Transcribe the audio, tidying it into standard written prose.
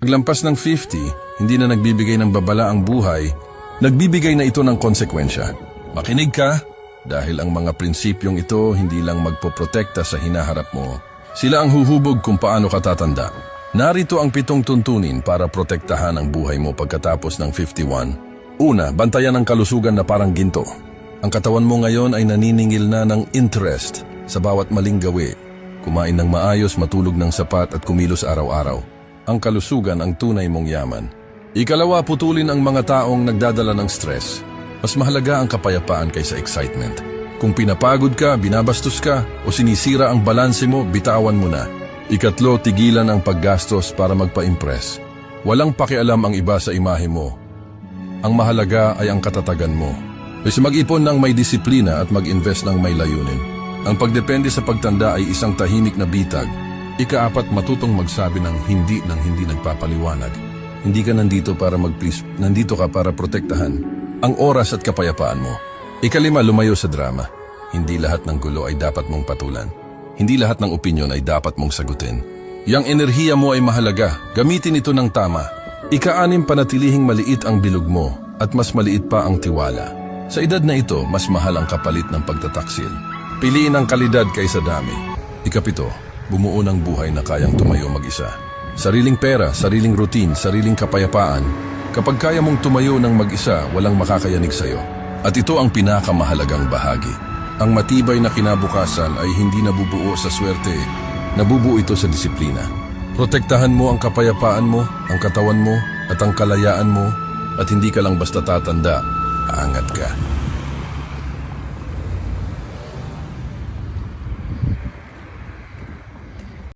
Paglampas ng 50, hindi na nagbibigay ng babala ang buhay, nagbibigay na ito ng konsekwensya. Makinig ka, dahil ang mga prinsipyong ito hindi lang magpoprotekta sa hinaharap mo. Sila ang huhubog kung paano ka tatanda. Narito ang 7 tuntunin para protektahan ang buhay mo pagkatapos ng 51. Una, bantayan ang kalusugan na parang ginto. Ang katawan mo ngayon ay naniningil na ng interest sa bawat maling gawi. Kumain ng maayos, matulog ng sapat at kumilos araw-araw. Ang kalusugan ang tunay mong yaman. Ikalawa, putulin ang mga taong nagdadala ng stress. Mas mahalaga ang kapayapaan kaysa excitement. Kung pinapagod ka, binabastos ka, o sinisira ang balanse mo, bitawan mo na. Ikatlo, tigilan ang paggastos para magpa-impress. Walang pakialam ang iba sa imahe mo. Ang mahalaga ay ang katatagan mo. Kasi mag-ipon ng may disiplina at mag-invest ng may layunin. Ang pagdepende sa pagtanda ay isang tahimik na bitag. Ika-4, matutong magsabi ng hindi nagpapaliwanag. Hindi ka nandito para mag-please, nandito ka para protektahan ang oras at kapayapaan mo. Ika-5, lumayo sa drama. Hindi lahat ng gulo ay dapat mong patulan. Hindi lahat ng opinyon ay dapat mong sagutin. Yang enerhiya mo ay mahalaga, gamitin ito ng tama. Ika-6, panatilihing maliit ang bilog mo at mas maliit pa ang tiwala. Sa edad na ito, mas mahal ang kapalit ng pagtataksil. Piliin ang kalidad kaysa dami. Ika-7, bumuo ng buhay na kayang tumayo mag-isa. Sariling pera, sariling routine, sariling kapayapaan. Kapag kaya mong tumayo ng mag-isa, walang makakayanig sa'yo. At ito ang pinakamahalagang bahagi. Ang matibay na kinabukasan ay hindi nabubuo sa swerte, nabubuo ito sa disiplina. Protektahan mo ang kapayapaan mo, ang katawan mo, at ang kalayaan mo, at hindi ka lang basta tatanda, aangat ka.